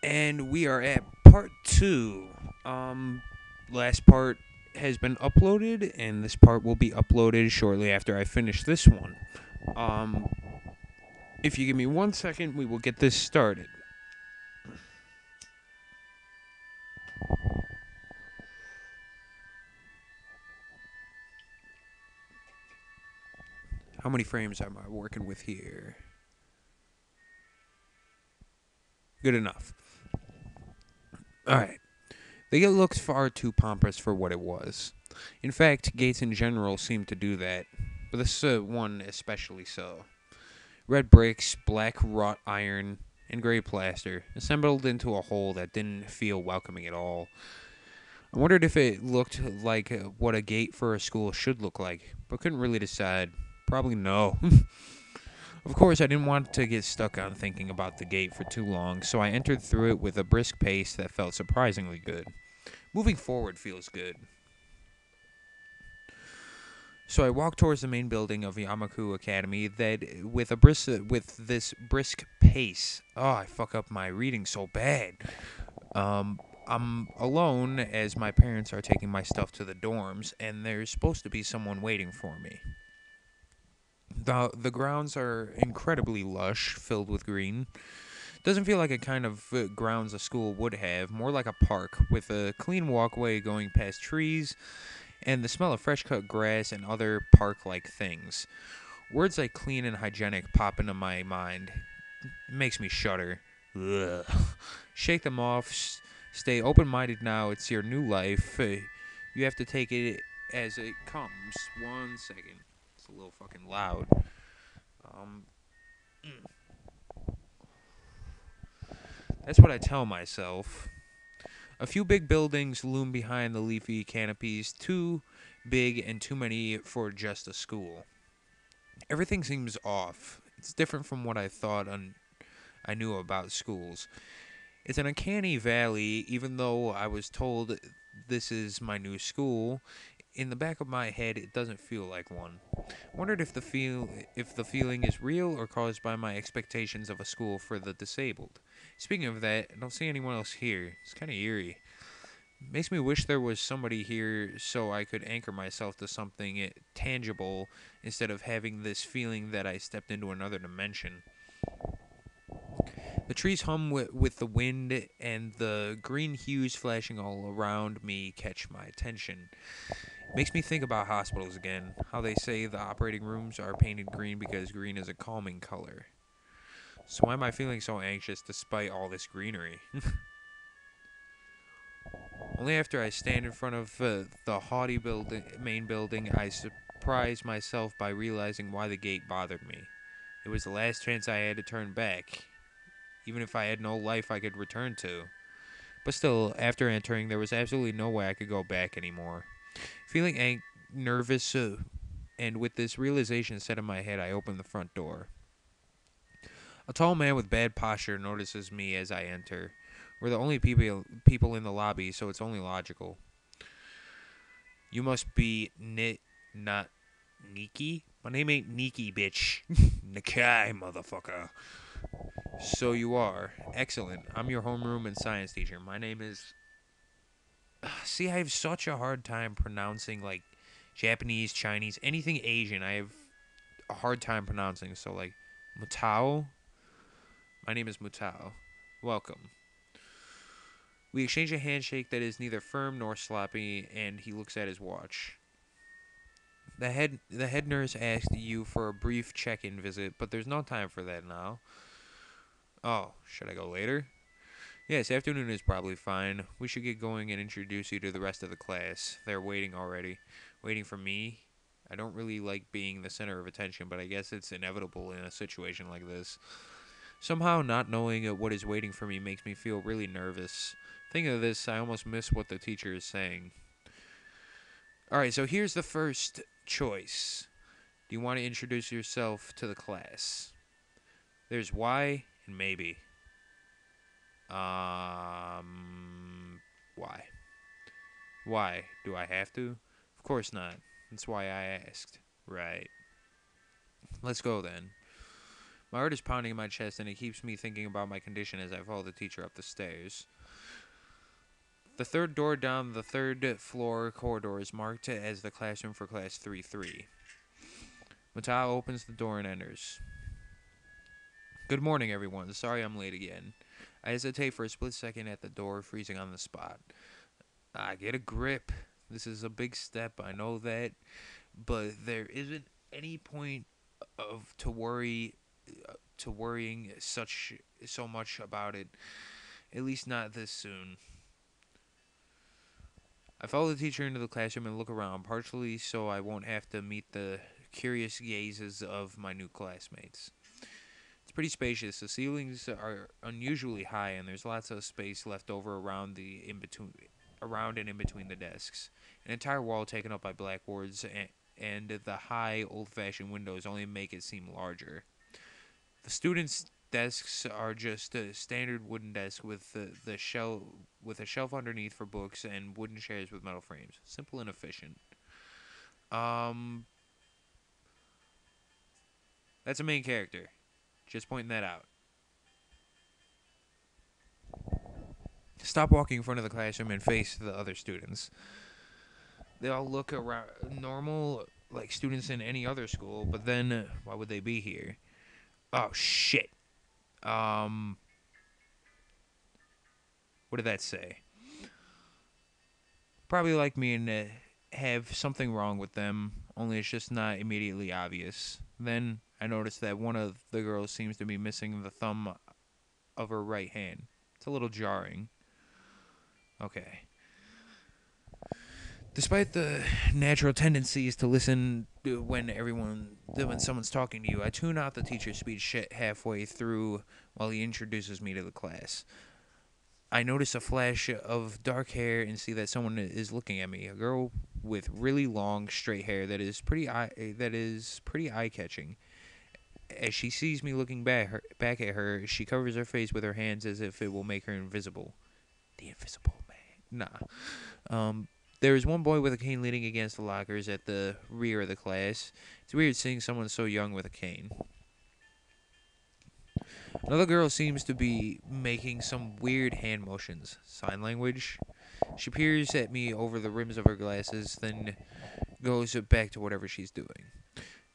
And we are at part 2. Last part has been uploaded, and this part will be uploaded shortly after I finish this one. Um, if you give me 1 second, we will get this started. How many frames am I working with here? Good enough. Alright. The gate looks far too pompous for what it was. In fact, gates in general seem to do that, but this one especially so. Red bricks, black wrought iron, and gray plaster, assembled into a whole that didn't feel welcoming at all. I wondered if it looked like what a gate for a school should look like, but couldn't really decide. Probably no. Of course, I didn't want to get stuck on thinking about the gate for too long, so I entered through it with a brisk pace that felt surprisingly good. Moving forward feels good. So I walked towards the main building of Yamaku Academy that with this brisk pace. Oh, I fuck up my reading so bad. I'm alone as my parents are taking my stuff to the dorms, and there's supposed to be someone waiting for me. The grounds are incredibly lush, filled with green. Doesn't feel like a kind of grounds a school would have, more like a park, with a clean walkway going past trees, and the smell of fresh cut grass and other park like things. Words like clean and hygienic pop into my mind. It makes me shudder. Ugh. Shake them off. Stay open minded now. It's your new life. You have to take it as it comes. 1 second. It's a little fucking loud. Um, that's what I tell myself. A few big buildings loom behind the leafy canopies, too big and too many for just a school. Everything seems off. It's different from what I thought I knew about schools. It's an uncanny valley, even though I was told this is my new school. In the back of my head, it doesn't feel like one. Wondered if the feeling is real or caused by my expectations of a school for the disabled. Speaking of that, I don't see anyone else here. It's kind of eerie. Makes me wish there was somebody here so I could anchor myself to something tangible instead of having this feeling that I stepped into another dimension. The trees hum with the wind, and the green hues flashing all around me catch my attention. Makes me think about hospitals again, how they say the operating rooms are painted green because green is a calming color. So why am I feeling so anxious despite all this greenery? Only after I stand in front of the haughty main building, I surprise myself by realizing why the gate bothered me. It was the last chance I had to turn back, even if I had no life I could return to. But still, after entering, there was absolutely no way I could go back anymore. Feeling nervous, and with this realization set in my head, I opened the front door. A tall man with bad posture notices me as I enter. We're the only people in the lobby, so it's only logical. You must be not Nikki? My name ain't Nikki, bitch. Nikai, motherfucker. So you are. Excellent. I'm your homeroom and science teacher. My name is. See, I have such a hard time pronouncing, like, Japanese, Chinese, anything Asian. I have a hard time pronouncing. So, like, Mutao. My name is Mutao. Welcome. We exchange a handshake that is neither firm nor sloppy, and he looks at his watch. The head nurse asked you for a brief check-in visit, but there's no time for that now. Oh, should I go later? Yes, afternoon is probably fine. We should get going and introduce you to the rest of the class. They're waiting already. Waiting for me? I don't really like being the center of attention, but I guess it's inevitable in a situation like this. Somehow not knowing what is waiting for me makes me feel really nervous. Thinking of this, I almost miss what the teacher is saying. Alright, so here's the first choice. Do you want to introduce yourself to the class? There's why and maybe. Why? Why? Do I have to? Of course not. That's why I asked. Right. Let's go then. My heart is pounding in my chest, and it keeps me thinking about my condition as I follow the teacher up the stairs. The third door down the third floor corridor is marked as the classroom for class 3-3. Matao opens the door and enters. Good morning, everyone. Sorry I'm late again. I hesitate for a split second at the door, freezing on the spot. Get a grip. This is a big step, I know that, but there isn't any point of to worrying so much about it. At least not this soon. I follow the teacher into the classroom and look around, partially so I won't have to meet the curious gazes of my new classmates. It's pretty spacious. The ceilings are unusually high, and there's lots of space left over around and in between the desks. An entire wall taken up by blackboards, and the high, old-fashioned windows only make it seem larger. The students' desks are just a standard wooden desk with a shelf underneath for books and wooden chairs with metal frames. Simple and efficient. That's a main character. Just pointing that out. Stop walking in front of the classroom and face the other students. They all look around normal, like students in any other school, but then why would they be here? Oh shit. What did that say? Probably like me and have something wrong with them, only it's just not immediately obvious. Then I noticed that one of the girls seems to be missing the thumb of her right hand. It's a little jarring. Okay. Despite the natural tendencies to listen when someone's talking to you, I tune out the teacher's speech halfway through while he introduces me to the class. I notice a flash of dark hair and see that someone is looking at me. A girl with really long, straight hair that is pretty eye-catching. As she sees me looking back at her, she covers her face with her hands as if it will make her invisible. The invisible man. Nah. There is one boy with a cane leaning against the lockers at the rear of the class. It's weird seeing someone so young with a cane. Another girl seems to be making some weird hand motions. Sign language. She peers at me over the rims of her glasses, then goes back to whatever she's doing.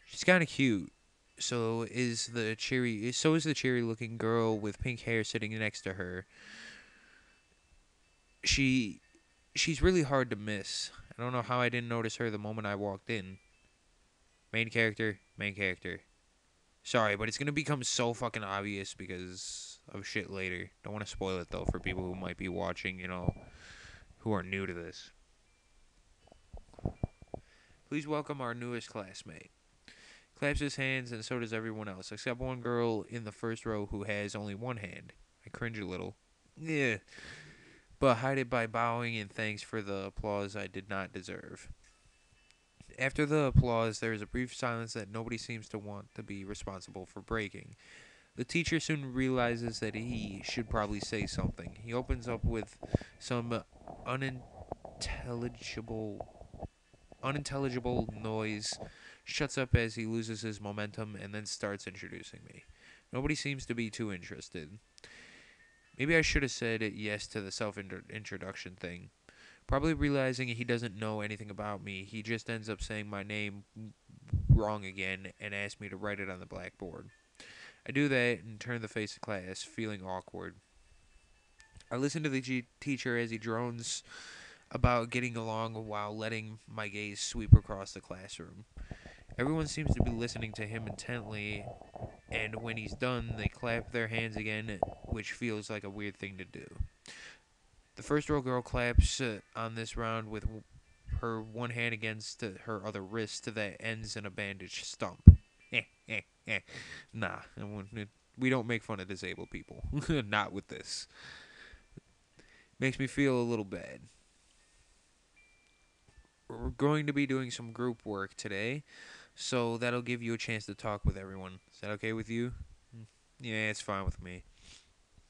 She's kind of cute. So is the cheery-looking girl with pink hair sitting next to her. She's really hard to miss. I don't know how I didn't notice her the moment I walked in. Main character. Sorry, but it's going to become so fucking obvious because of shit later. Don't want to spoil it, though, for people who might be watching, who are new to this. Please welcome our newest classmate. Claps his hands, and so does everyone else, except one girl in the first row who has only one hand. I cringe a little. Yeah. But hide it by bowing in thanks for the applause I did not deserve. After the applause, there is a brief silence that nobody seems to want to be responsible for breaking. The teacher soon realizes that he should probably say something. He opens up with some unintelligible noise, shuts up as he loses his momentum, and then starts introducing me. Nobody seems to be too interested. Maybe I should have said yes to the self-introduction thing. Probably realizing he doesn't know anything about me, he just ends up saying my name wrong again and asks me to write it on the blackboard. I do that and turn the face of class, feeling awkward. I listen to the teacher as he drones about getting along while letting my gaze sweep across the classroom. Everyone seems to be listening to him intently, and when he's done, they clap their hands again, which feels like a weird thing to do. The first row girl claps on this round with her one hand against her other wrist that ends in a bandaged stump. Nah, we don't make fun of disabled people. Not with this. Makes me feel a little bad. We're going to be doing some group work today, so that'll give you a chance to talk with everyone. Is that okay with you? Yeah, it's fine with me.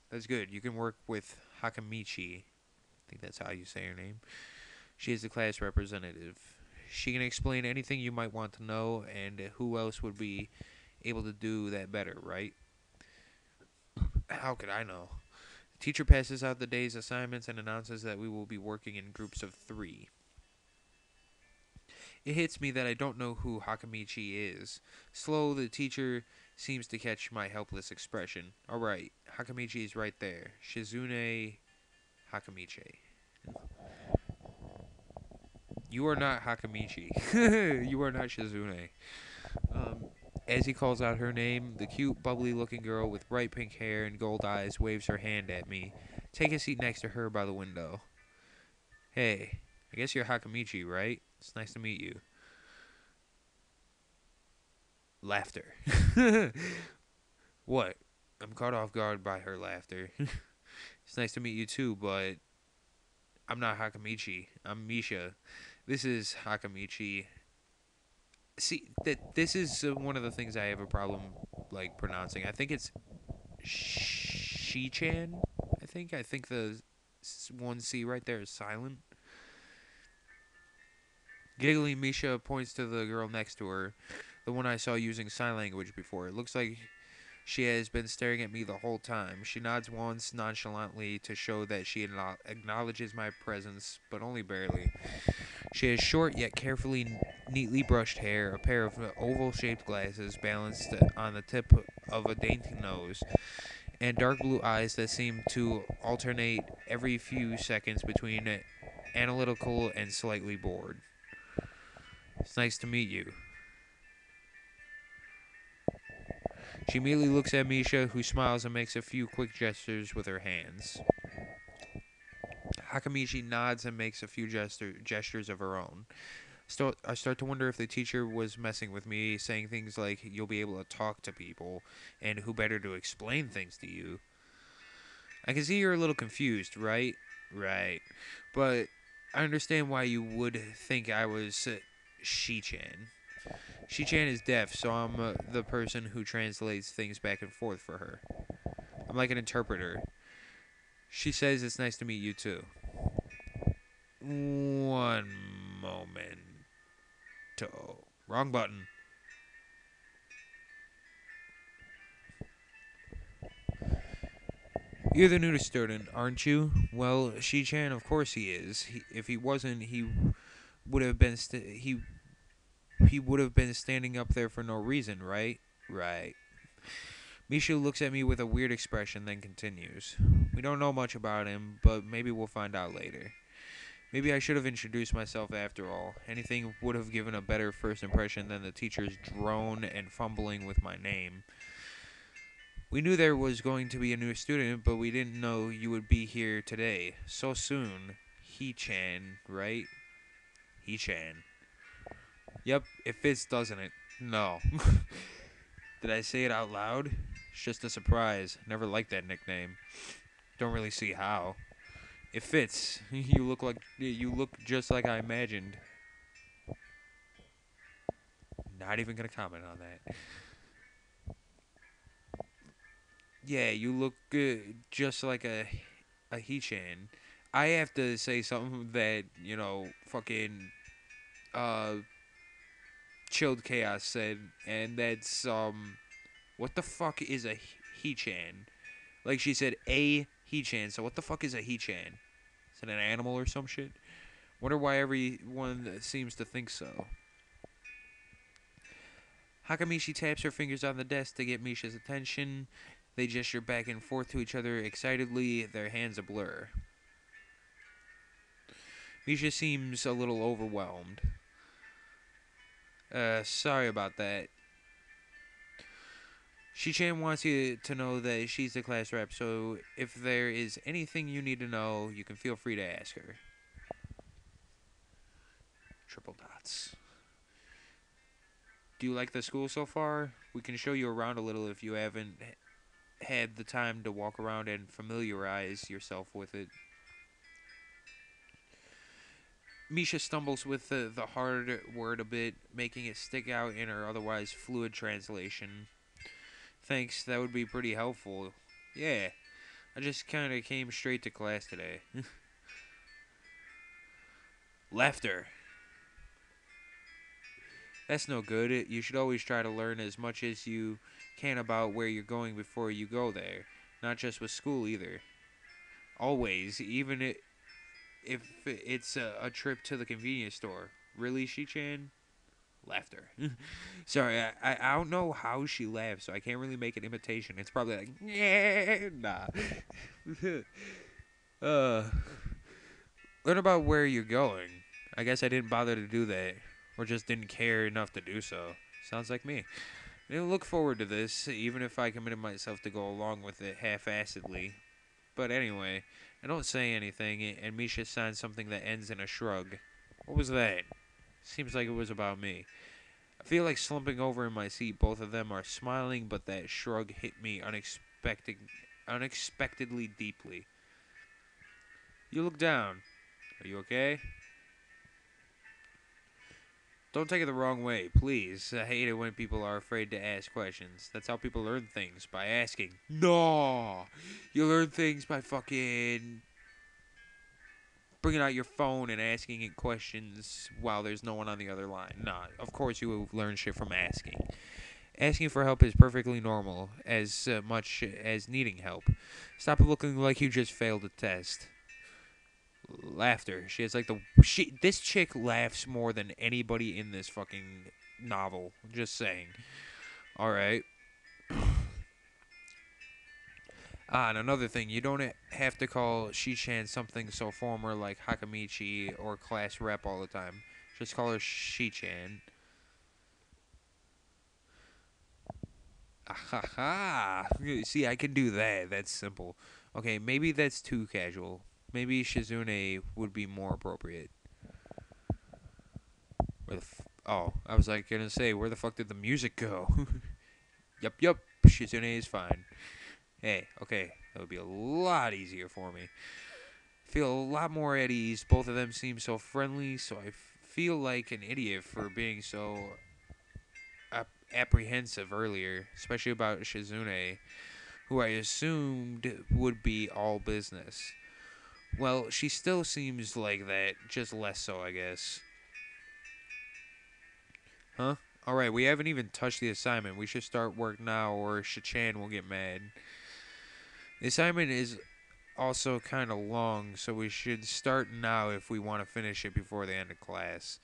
That's good. You can work with Hakamichi. I think that's how you say her name. She is the class representative. She can explain anything you might want to know, and who else would be able to do that better, right? How could I know? The teacher passes out the day's assignments and announces that we will be working in groups of 3. It hits me that I don't know who Hakamichi is. Slow, the teacher seems to catch my helpless expression. Alright, Hakamichi is right there. Shizune Hakamichi. You are not Hakamichi. You are not Shizune. Um, as he calls out her name, the cute, bubbly looking girl with bright pink hair and gold eyes waves her hand at me. Take a seat next to her by the window. Hey, I guess you're Hakamichi, right? It's nice to meet you. Laughter. What? I'm caught off guard by her laughter. It's nice to meet you too, but I'm not Hakamichi. I'm Misha. This is Hakamichi. See, this is one of the things I have a problem like pronouncing. I think it's Shi-chan. I think the one C right there is silent. Giggling, Misha points to the girl next to her, the one I saw using sign language before. It looks like she has been staring at me the whole time. She nods once nonchalantly to show that she acknowledges my presence, but only barely. She has short yet carefully, neatly brushed hair, a pair of oval-shaped glasses balanced on the tip of a dainty nose, and dark blue eyes that seem to alternate every few seconds between analytical and slightly bored. It's nice to meet you. She immediately looks at Misha, who smiles and makes a few quick gestures with her hands. Hakamichi nods and makes a few gestures of her own. I start to wonder if the teacher was messing with me, saying things like, you'll be able to talk to people, and who better to explain things to you. I can see you're a little confused, right? Right. But I understand why you would think I was Shi-chan. Shi-chan is deaf, so I'm the person who translates things back and forth for her. I'm like an interpreter. She says it's nice to meet you too. One moment. Wrong button. You're the new student, aren't you? Well, Shi-chan, of course he is. If he wasn't, he would have been he would have been standing up there for no reason, right? Right. Misha looks at me with a weird expression, then continues. We don't know much about him, but maybe we'll find out later. Maybe I should have introduced myself after all. Anything would have given a better first impression than the teacher's drone and fumbling with my name. We knew there was going to be a new student, but we didn't know you would be here today. So soon. He-chan, right? He-chan. Yep, it fits, doesn't it? No. Did I say it out loud? It's just a surprise. Never liked that nickname. Don't really see how. It fits. You look just like I imagined. Not even gonna comment on that. Yeah, you look just like a He-chan. I have to say something that fucking uh chilled chaos said, and that's what the fuck is a He-chan? Like she said a He-chan. So what the fuck is a He-chan? Is it an animal or some shit? Wonder why everyone seems to think so. Hakamichi taps her fingers on the desk to get Misha's attention. They gesture back and forth to each other excitedly, their hands a blur. Misha seems a little overwhelmed. Sorry about that. Shi-chan wants you to know that she's the class rep, so if there is anything you need to know, you can feel free to ask her. Triple dots. Do you like the school so far? We can show you around a little if you haven't had the time to walk around and familiarize yourself with it. Misha stumbles with the hard word a bit, making it stick out in her otherwise fluid translation. Thanks, that would be pretty helpful. Yeah, I just kinda came straight to class today. Laughter. That's no good. You should always try to learn as much as you can about where you're going before you go there. Not just with school either. Always, even if it's a trip to the convenience store. Really, Shi-chan? Laughter. Sorry, I don't know how she laughs, so I can't really make an imitation. It's probably like, yeah, nah. uh, learn about where you're going. I guess I didn't bother to do that, or just didn't care enough to do so. Sounds like me. I didn't look forward to this, even if I committed myself to go along with it half-assedly. But anyway, I don't say anything, and Misha signs something that ends in a shrug. What was that? Seems like it was about me. I feel like slumping over in my seat. Both of them are smiling, but that shrug hit me unexpectedly deeply. You look down. Are you okay? Don't take it the wrong way, please. I hate it when people are afraid to ask questions. That's how people learn things, by asking. No! You learn things by fucking bringing out your phone and asking it questions while there's no one on the other line. Nah, of course you will learn shit from asking. Asking for help is perfectly normal, as much as needing help. Stop looking like you just failed a test. Laughter. She has like this chick laughs more than anybody in this fucking novel. Just saying. Alright. And another thing, you don't have to call Shi-chan something so formal like Hakamichi or class rep all the time. Just call her Shi-chan. Ha. See, I can do that. That's simple. Okay, maybe that's too casual. Maybe Shizune would be more appropriate. Oh, I was like gonna say, where the fuck did the music go? Yup. Shizune is fine. Hey, okay, that would be a lot easier for me. Feel a lot more at ease. Both of them seem so friendly, so I feel like an idiot for being so apprehensive earlier, especially about Shizune, who I assumed would be all business. Well, she still seems like that, just less so, I guess. Huh? Alright, we haven't even touched the assignment. We should start work now, or Shichan will get mad. The assignment is also kind of long, so we should start now if we want to finish it before the end of class.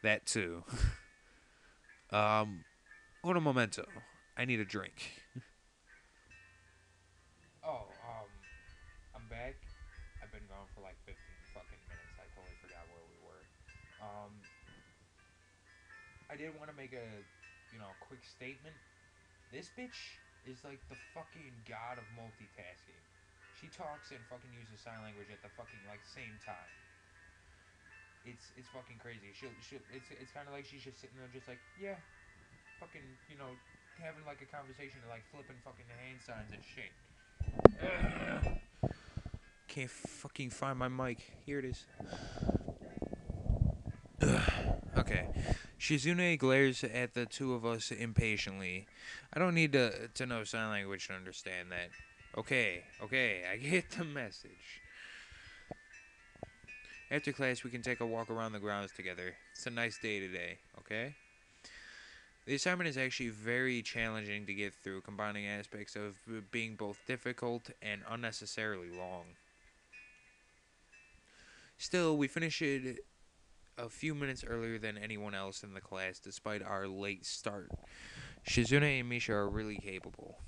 That too. Un momento. I need a drink. Oh, I'm back. I've been gone for like 15 fucking minutes. I totally forgot where we were. Um, I did want to make a, quick statement. This bitch is like the fucking god of multitasking. She talks and fucking uses sign language at the fucking like same time. It's fucking crazy. It's kind of like she's just sitting there just like, yeah, fucking, having like a conversation and like flipping fucking hand signs and shit. Can't fucking find my mic. Here it is. Okay. Shizune glares at the two of us impatiently. I don't need to know sign language to understand that. Okay, I get the message. After class, we can take a walk around the grounds together. It's a nice day today, okay? The assignment is actually very challenging to get through, combining aspects of being both difficult and unnecessarily long. Still, we finish it a few minutes earlier than anyone else in the class, despite our late start. Shizune and Misha are really capable.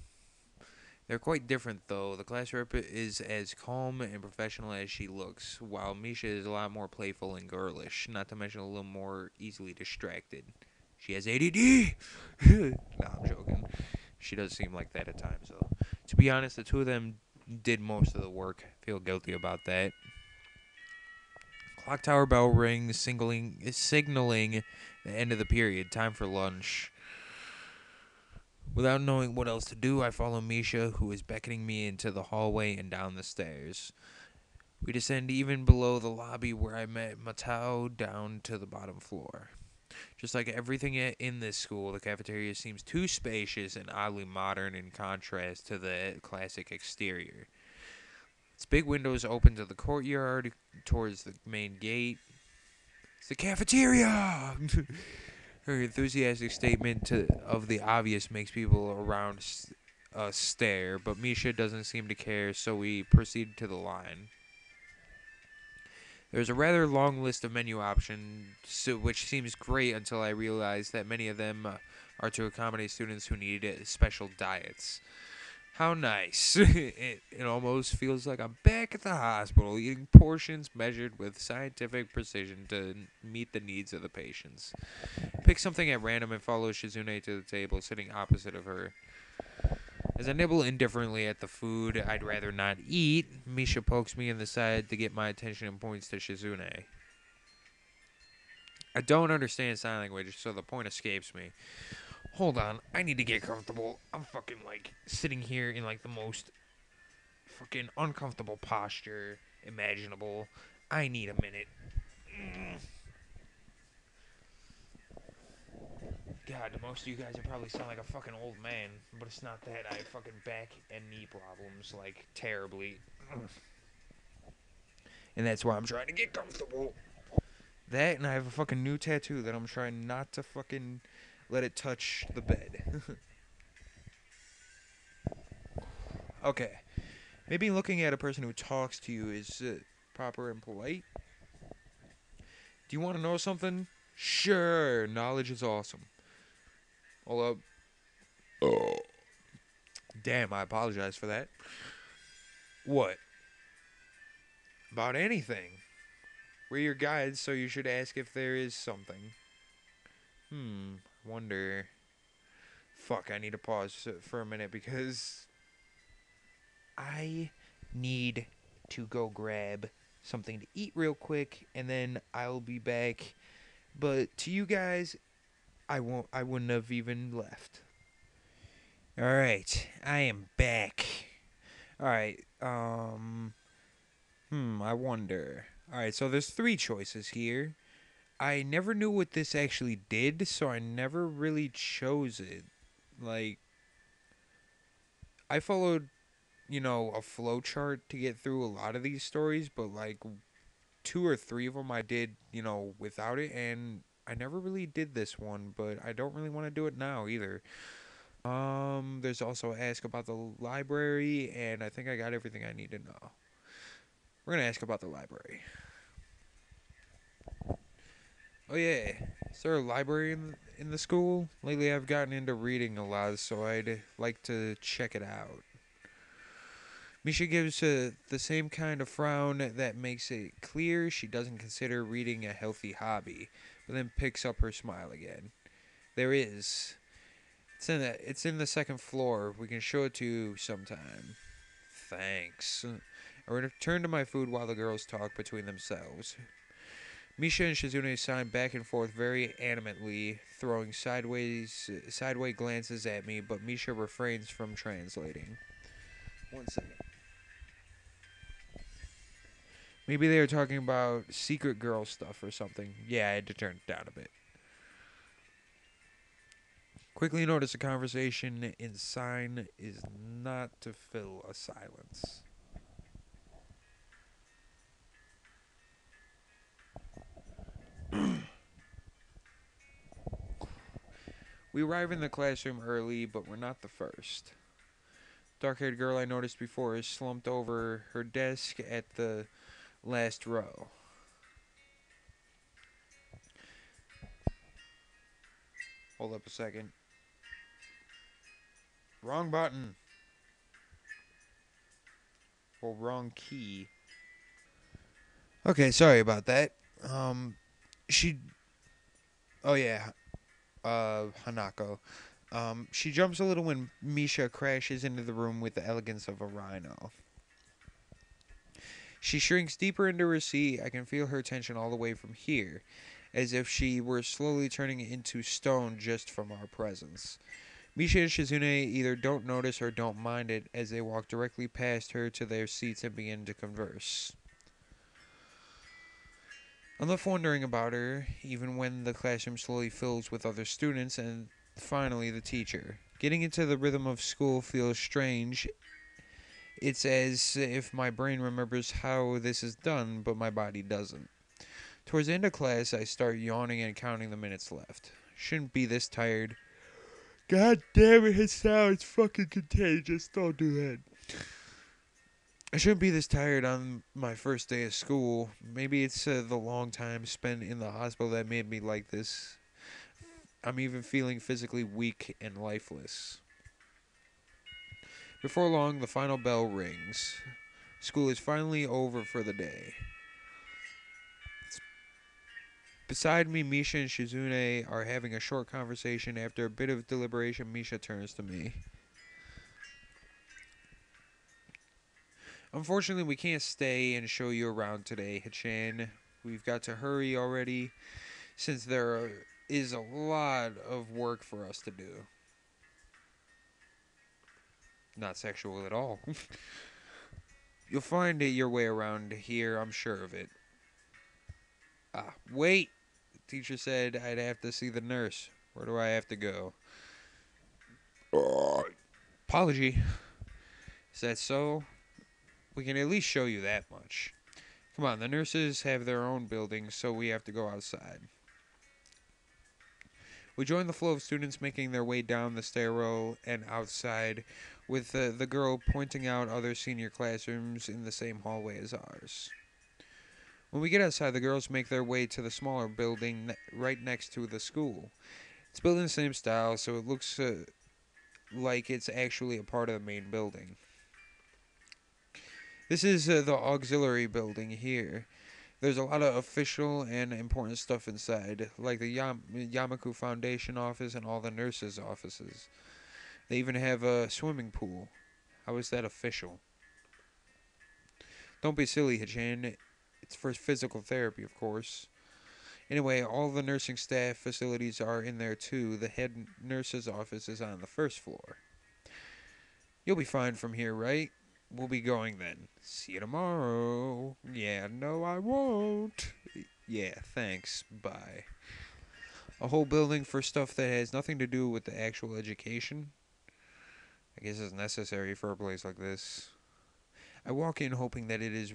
They're quite different, though. The class rep is as calm and professional as she looks, while Misha is a lot more playful and girlish, not to mention a little more easily distracted. She has ADD! No, I'm joking. She does seem like that at times, though. To be honest, the two of them did most of the work. I feel guilty about that. Clock tower bell rings, signaling the end of the period. Time for lunch. Without knowing what else to do, I follow Misha, who is beckoning me into the hallway and down the stairs. We descend even below the lobby where I met Matao down to the bottom floor. Just like everything in this school, the cafeteria seems too spacious and oddly modern in contrast to the classic exterior. Its big windows open to the courtyard towards the main gate. It's the cafeteria! Her enthusiastic statement of the obvious makes people around a stare, but Misha doesn't seem to care, so we proceed to the line. There's a rather long list of menu options, which seems great until I realize that many of them are to accommodate students who need special diets. How nice. It almost feels like I'm back at the hospital, eating portions measured with scientific precision to meet the needs of the patients. Pick something at random and follow Shizune to the table, sitting opposite of her. As I nibble indifferently at the food I'd rather not eat, Misha pokes me in the side to get my attention and points to Shizune. I don't understand sign language, so the point escapes me. Hold on, I need to get comfortable. I'm fucking like sitting here in like the most fucking uncomfortable posture imaginable. I need a minute. God, to most of you guys, I probably sound like a fucking old man, but it's not that. I have fucking back and knee problems, like, terribly. And that's why I'm trying to get comfortable. That, and I have a fucking new tattoo that I'm trying not to fucking let it touch the bed. Okay. Maybe looking at a person who talks to you is proper and polite. Do you want to know something? Sure, knowledge is awesome. Hold up. Oh. Damn, I apologize for that. What? About anything. We're your guides, so you should ask if there is something. Wonder. Fuck, I need to pause for a minute because I need to go grab something to eat real quick, and then I'll be back. But to you guys, I wouldn't have even left. Alright, I am back. Alright, I wonder. Alright, so there's 3 choices here. I never knew what this actually did, so I never really chose it. Like, I followed, a flow chart to get through a lot of these stories, but like 2 or 3 of them I did, without it, and I never really did this one, but I don't really want to do it now either. There's also ask about the library, and I think I got everything I need to know. We're gonna ask about the library. Oh yeah, is there a library in the school? Lately I've gotten into reading a lot, so I'd like to check it out. Misha gives the same kind of frown that makes it clear she doesn't consider reading a healthy hobby, but then picks up her smile again. There is. It's in the 2nd floor. We can show it to you sometime. Thanks. I return to my food while the girls talk between themselves. Misha and Shizune sign back and forth very animately, throwing sideways glances at me, but Misha refrains from translating. 1 second. Maybe they were talking about secret girl stuff or something. Yeah, I had to turn it down a bit. Quickly notice a conversation in sign is not to fill a silence. We arrive in the classroom early, but we're not the first. Dark-haired girl I noticed before is slumped over her desk at the last row. Hold up a second. Wrong button. Or wrong key. Okay, sorry about that. She... Oh yeah, Hanako. She jumps a little when Misha crashes into the room with the elegance of a rhino. She shrinks deeper into her seat. I can feel her tension all the way from here, as if she were slowly turning into stone just from our presence. Misha and Shizune either don't notice or don't mind it as they walk directly past her to their seats and begin to converse. I'm left wondering about her, even when the classroom slowly fills with other students and finally the teacher. Getting into the rhythm of school feels strange. It's as if my brain remembers how this is done, but my body doesn't. Towards the end of class, I start yawning and counting the minutes left. Shouldn't be this tired. God damn it, his sound's fucking contagious. Don't do that. I shouldn't be this tired on my first day of school. Maybe it's the long time spent in the hospital that made me like this. I'm even feeling physically weak and lifeless. Before long, the final bell rings. School is finally over for the day. Beside me, Misha and Shizune are having a short conversation. After a bit of deliberation, Misha turns to me. Unfortunately, we can't stay and show you around today, Hachan. We've got to hurry already, since is a lot of work for us to do. Not sexual at all. You'll find your way around here, I'm sure of it. Ah, wait! The teacher said I'd have to see the nurse. Where do I have to go? Apology. Is that so? We can at least show you that much. Come on, the nurses have their own building, so we have to go outside. We join the flow of students making their way down the stairwell and outside, with the girl pointing out other senior classrooms in the same hallway as ours. When we get outside, the girls make their way to the smaller building right next to the school. It's built in the same style, so it looks like it's actually a part of the main building. This is the auxiliary building here. There's a lot of official and important stuff inside, like the Yamaku Foundation office and all the nurses' offices. They even have a swimming pool. How is that official? Don't be silly, Hachan. It's for physical therapy, of course. Anyway, all the nursing staff facilities are in there too. The head nurse's office is on the first floor. You'll be fine from here, right? We'll be going then. See you tomorrow. Yeah, no, I won't. Yeah, thanks. Bye. A whole building for stuff that has nothing to do with the actual education? I guess it's necessary for a place like this. I walk in hoping that this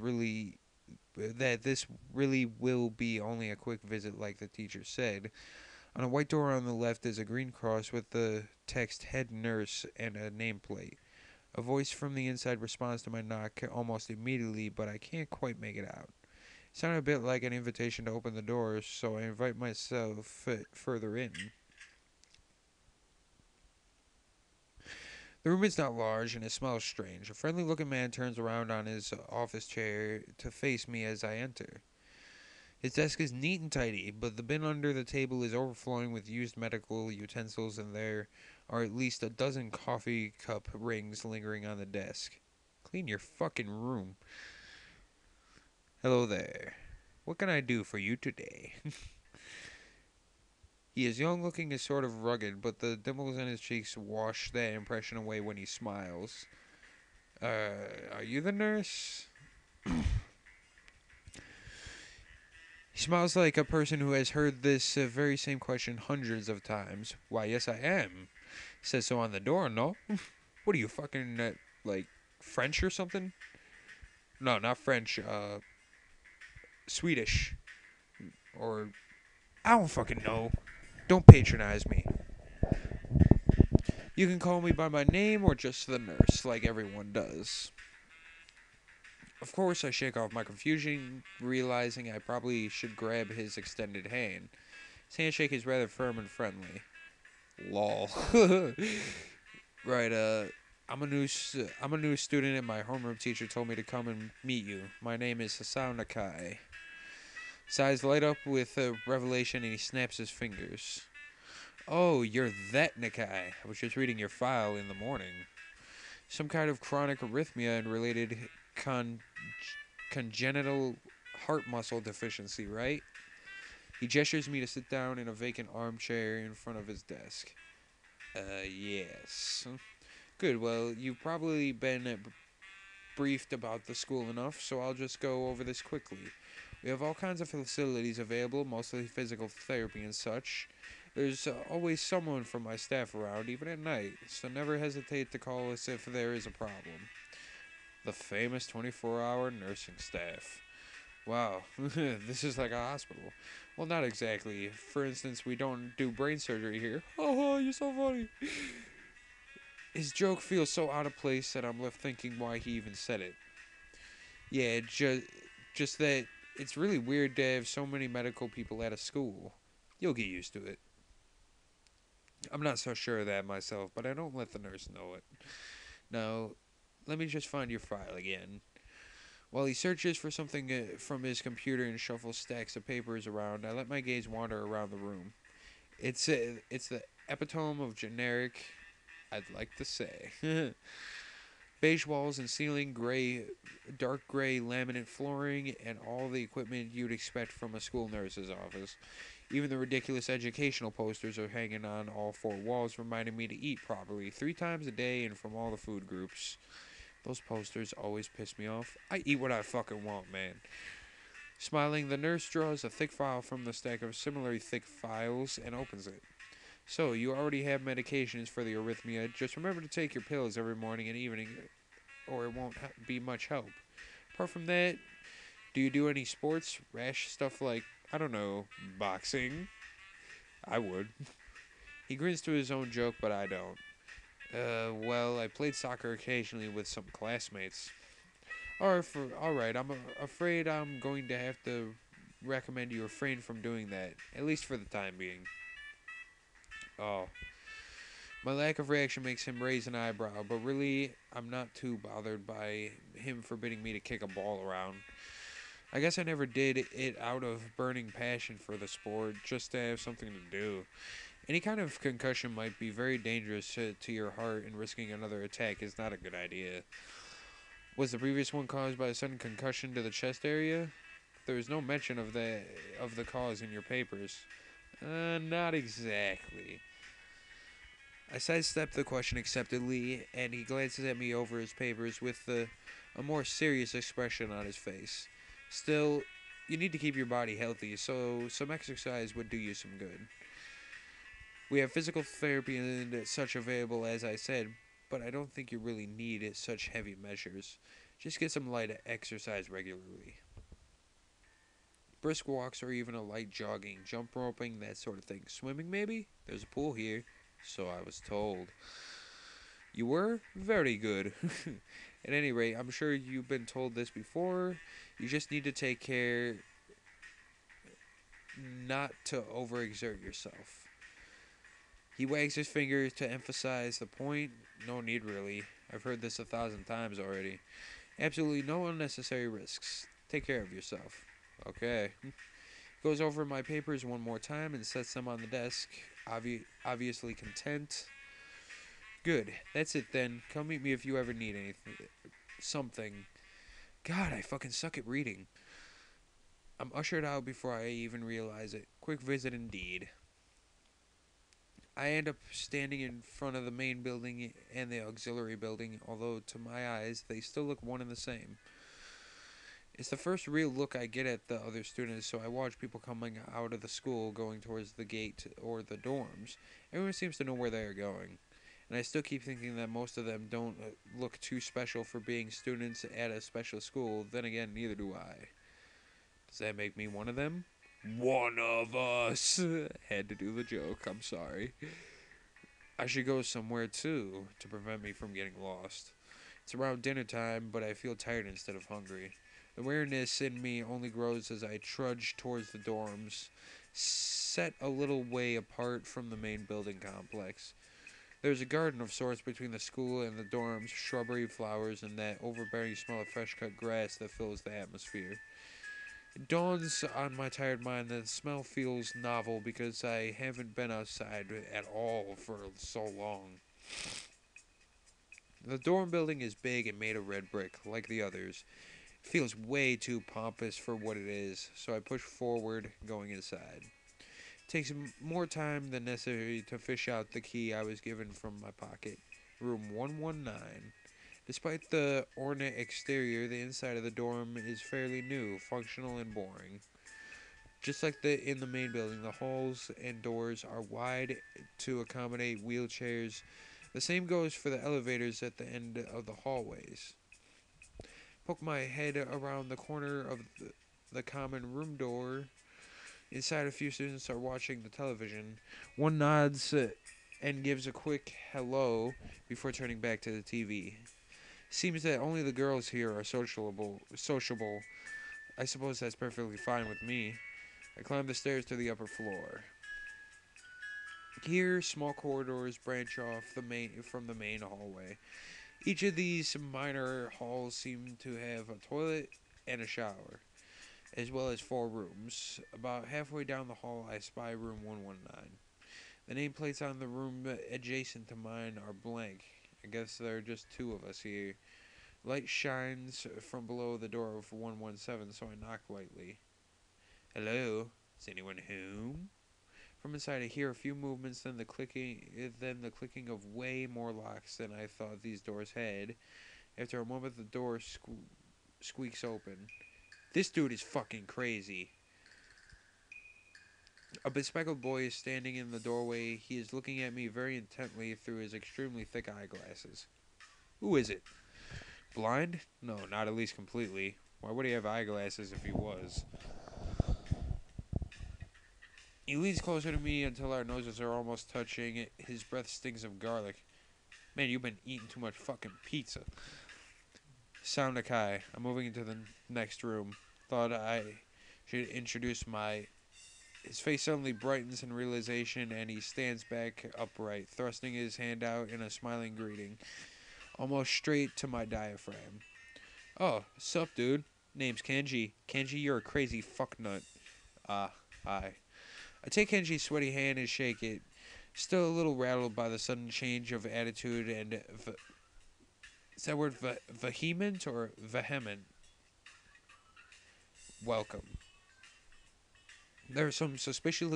really will be only a quick visit like the teacher said. On a white door on the left is a green cross with the text head nurse and a nameplate. A voice from the inside responds to my knock almost immediately, but I can't quite make it out. It sounded a bit like an invitation to open the doors, so I invite myself further in. The room is not large and it smells strange. A friendly looking man turns around on his office chair to face me as I enter. His desk is neat and tidy, but the bin under the table is overflowing with used medical utensils, and there are at least a dozen coffee cup rings lingering on the desk. Clean your fucking room. Hello there. What can I do for you today? He is young looking and sort of rugged, but the dimples in his cheeks wash that impression away when he smiles. Are you the nurse? He smiles like a person who has heard this very same question hundreds of times. Why, yes, I am. Says so on the door, no? What are you, fucking, like, French or something? No, not French, Swedish. Or, I don't fucking know. Don't patronize me. You can call me by my name or just the nurse, like everyone does. Of course, I shake off my confusion, realizing I probably should grab his extended hand. His handshake is rather firm and friendly. Lol. Right, I'm a new student, and my homeroom teacher told me to come and meet you. My name is Hasao Nakai. His eyes light up with revelation, and he snaps his fingers. Oh, you're that Nakai. I was just reading your file in the morning. Some kind of chronic arrhythmia and related congenital heart muscle deficiency, right? He gestures me to sit down in a vacant armchair in front of his desk. Yes. Good, well, you've probably been briefed about the school enough, so I'll just go over this quickly. We have all kinds of facilities available, mostly physical therapy and such. There's always someone from my staff around, even at night, so never hesitate to call us if there is a problem. The famous 24-hour nursing staff. Wow, this is like a hospital. Well, not exactly. For instance, we don't do brain surgery here. Oh, you're so funny. His joke feels so out of place that I'm left thinking why he even said it. Yeah, just that it's really weird to have so many medical people at a school. You'll get used to it. I'm not so sure of that myself, but I don't let the nurse know it. Now, let me just find your file again. While he searches for something from his computer and shuffles stacks of papers around, I let my gaze wander around the room. It's the epitome of generic, I'd like to say. Beige walls and ceiling, dark gray laminate flooring, and all the equipment you'd expect from a school nurse's office. Even the ridiculous educational posters are hanging on all four walls, reminding me to eat properly 3 times a day and from all the food groups. Those posters always piss me off. I eat what I fucking want, man. Smiling, the nurse draws a thick file from the stack of similarly thick files and opens it. So, you already have medications for the arrhythmia. Just remember to take your pills every morning and evening, or it won't be much help. Apart from that, do you do any sports? Rash stuff like, I don't know, boxing? I would. He grins to his own joke, but I don't. Well, I played soccer occasionally with some classmates. Alright, I'm afraid I'm going to have to recommend you refrain from doing that, at least for the time being. Oh, my lack of reaction makes him raise an eyebrow, but really, I'm not too bothered by him forbidding me to kick a ball around. I guess I never did it out of burning passion for the sport, just to have something to do. Any kind of concussion might be very dangerous to your heart, and risking another attack is not a good idea. Was the previous one caused by a sudden concussion to the chest area? There is no mention of the cause in your papers. Not exactly. I sidestep the question acceptedly, and he glances at me over his papers with a more serious expression on his face. Still, you need to keep your body healthy, so some exercise would do you some good. We have physical therapy and such available, as I said, but I don't think you really need such heavy measures. Just get some light exercise regularly. Brisk walks or even a light jogging, jump roping, that sort of thing. Swimming, maybe? There's a pool here, so I was told. You were? Very good. At any rate, I'm sure you've been told this before. You just need to take care not to overexert yourself. He wags his finger to emphasize the point. No need, really. I've heard this 1,000 times already. Absolutely no unnecessary risks. Take care of yourself. Okay. Goes over my papers one more time and sets them on the desk, obviously content. Good. That's it then. Come meet me if you ever need anything. Something. God, I fucking suck at reading. I'm ushered out before I even realize it. Quick visit indeed. I end up standing in front of the main building and the auxiliary building, although to my eyes they still look one and the same. It's the first real look I get at the other students, so I watch people coming out of the school going towards the gate or the dorms. Everyone seems to know where they are going. And I still keep thinking that most of them don't look too special for being students at a special school. Then again, neither do I. Does that make me one of them? One of us! Had to do the joke, I'm sorry. I should go somewhere too, to prevent me from getting lost. It's around dinner time, but I feel tired instead of hungry. The weariness in me only grows as I trudge towards the dorms, set a little way apart from the main building complex. There's a garden of sorts between the school and the dorms, shrubbery, flowers, and that overbearing smell of fresh cut grass that fills the atmosphere. It dawns on my tired mind that the smell feels novel because I haven't been outside at all for so long. The dorm building is big and made of red brick, like the others. It feels way too pompous for what it is, so I push forward, going inside. It takes more time than necessary to fish out the key I was given from my pocket. Room 119. Despite the ornate exterior, the inside of the dorm is fairly new, functional, and boring. Just like in the main building, the halls and doors are wide to accommodate wheelchairs. The same goes for the elevators at the end of the hallways. Poke my head around the corner of the common room door Inside, a few students are watching the television. One nods and gives a quick hello before turning back to the TV. Seems that only the girls here are sociable. I suppose that's perfectly fine with me. I climb the stairs to the upper floor. Here, small corridors branch off from the main hallway. Each of these minor halls seem to have a toilet and a shower, as well as 4 rooms. About halfway down the hall, I spy room 119. The nameplates on the room adjacent to mine are blank. I guess there are just 2 of us here. Light shines from below the door of 117, so I knock lightly. Hello? Is anyone home? From inside, I hear a few movements, then the clicking of way more locks than I thought these doors had. After a moment, the door squeaks open. This dude is fucking crazy. A bespectacled boy is standing in the doorway. He is looking at me very intently through his extremely thick eyeglasses. Who is it? Blind? No, not at least completely. Why would he have eyeglasses if he was? He leans closer to me until our noses are almost touching. His breath stings of garlic. Man, you've been eating too much fucking pizza. Sound Akai. I'm moving into the next room. Thought I should introduce my... His face suddenly brightens in realization, and he stands back upright, thrusting his hand out in a smiling greeting, almost straight to my diaphragm. Oh, sup, dude? Name's Kenji. Kenji, you're a crazy fucknut. Hi. I take Kenji's sweaty hand and shake it, still a little rattled by the sudden change of attitude and... is that word vehement or vehement? Welcome. There were some suspicious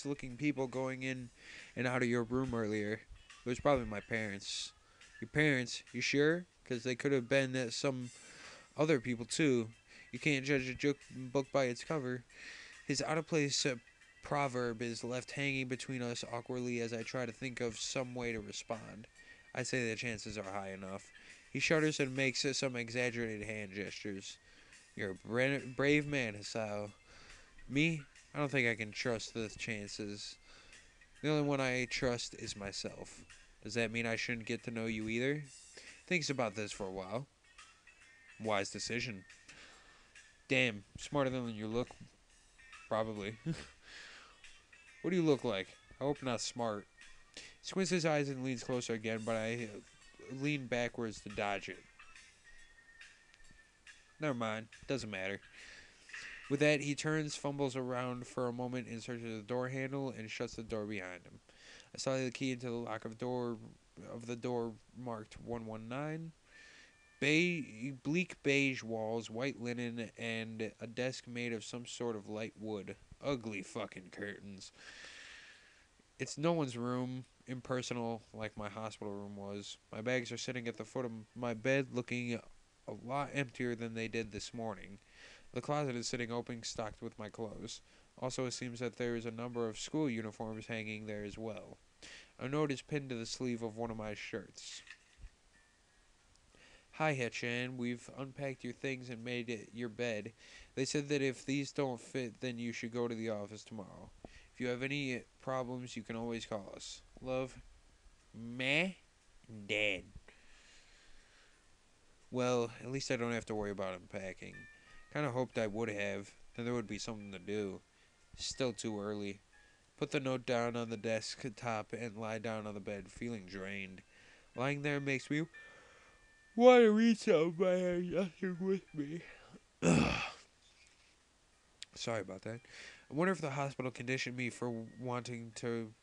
looking people going in and out of your room earlier. It was probably my parents. Your parents? You sure? Because they could have been some other people too. You can't judge a book by its cover. His out of place proverb is left hanging between us awkwardly as I try to think of some way to respond. I'd say the chances are high enough. He shudders and makes some exaggerated hand gestures. You're a brave man, Hisao. Me? I don't think I can trust the chances. The only one I trust is myself. Does that mean I shouldn't get to know you either? Thinks about this for a while. Wise decision. Damn, smarter than you look. Probably. What do you look like? I hope not smart. He squints his eyes and leans closer again, but I lean backwards to dodge it. Never mind. Doesn't matter. With that, he turns, fumbles around for a moment in search of the door handle, and shuts the door behind him. I slide the key into the lock of the door marked 119. Bleak beige walls, white linen, and a desk made of some sort of light wood. Ugly fucking curtains. It's no one's room, impersonal like my hospital room was. My bags are sitting at the foot of my bed, looking a lot emptier than they did this morning. The closet is sitting open, stocked with my clothes. Also, it seems that there is a number of school uniforms hanging there as well. A note is pinned to the sleeve of one of my shirts. Hi, Hechan. We've unpacked your things and made it your bed. They said that if these don't fit, then you should go to the office tomorrow. If you have any problems, you can always call us. Love, Meh, Dad. Well, at least I don't have to worry about unpacking. Kinda hoped I would have, then there would be something to do. Still too early. Put the note down on the desk top and lie down on the bed, feeling drained. Lying there makes me want to read something, but I have nothing with me. Sorry about that. I wonder if the hospital conditioned me for wanting to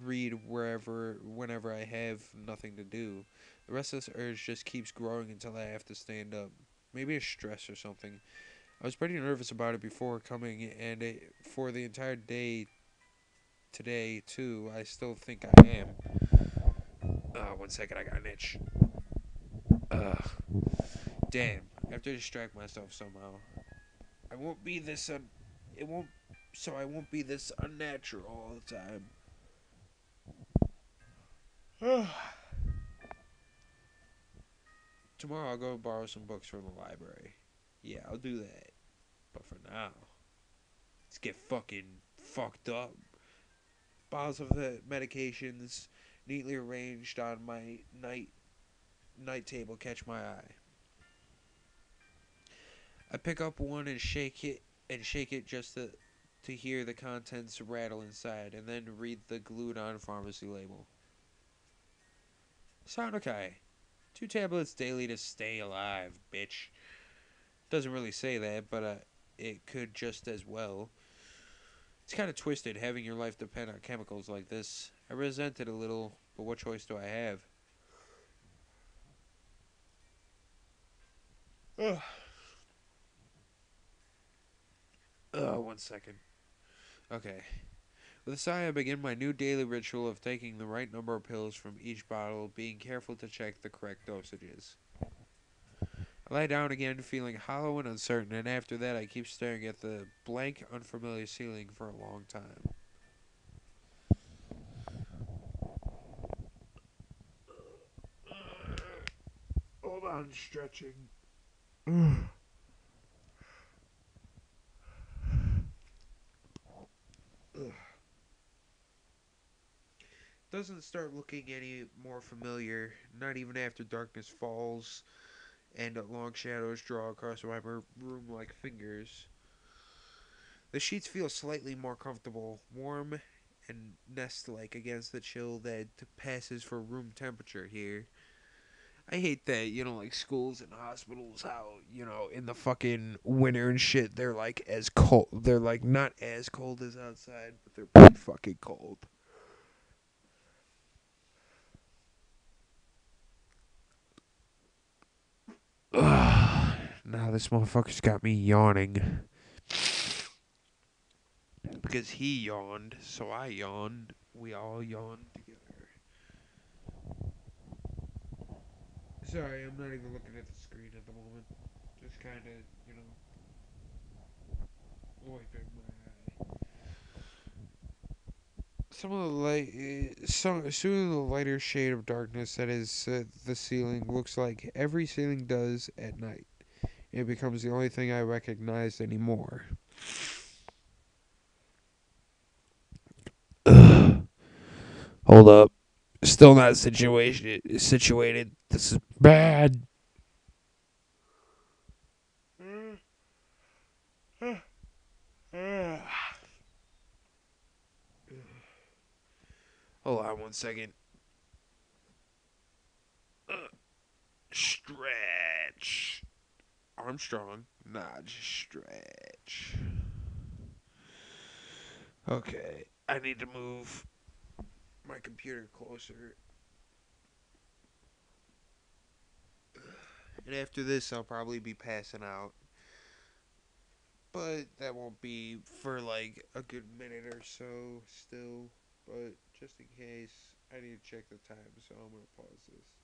read whenever I have nothing to do. The restless urge just keeps growing until I have to stand up. Maybe it's stress or something. I was pretty nervous about it before coming, and for the entire day today, too, I still think I am. 1 second, I got an itch. Damn, I have to distract myself somehow. I won't be this I won't be this unnatural all the time. Tomorrow I'll go borrow some books from the library. Yeah, I'll do that. But for now, get fucking fucked up. Bottles of medications neatly arranged on my night table catch my eye. I pick up one and shake it just to hear the contents rattle inside, and then read the glued on pharmacy label. Sound okay. 2 tablets daily to stay alive, bitch. Doesn't really say that, but it could just as well. It's kind of twisted having your life depend on chemicals like this. I resent it a little, but what choice do I have? Ugh. 1 second. Okay. With a sigh, I begin my new daily ritual of taking the right number of pills from each bottle, being careful to check the correct dosages. I lie down again, feeling hollow and uncertain, and after that, I keep staring at the blank, unfamiliar ceiling for a long time. Hold on, stretching. Doesn't start looking any more familiar, not even after darkness falls and long shadows draw across my room like fingers. The sheets feel slightly more comfortable, warm and nest like against the chill that passes for room temperature here. I hate that, like schools and hospitals, how, in the fucking winter and shit, they're like as cold. They're like not as cold as outside, but they're pretty fucking cold. Ugh. Now this motherfucker's got me yawning. Because he yawned, so I yawned. We all yawned together. Sorry, I'm not even looking at the screen at the moment. Just kind of, wiping my eye. Soon the lighter shade of darkness that is the ceiling looks like every ceiling does at night. It becomes the only thing I recognize anymore. Ugh. Hold up. Still not situated. This is bad. Hold on 1 second. Stretch. Armstrong. Nah, just stretch. Okay. I need to move my computer closer. And after this, I'll probably be passing out. But that won't be for like a good minute or so still. But just in case, I need to check the time, so I'm going to pause this.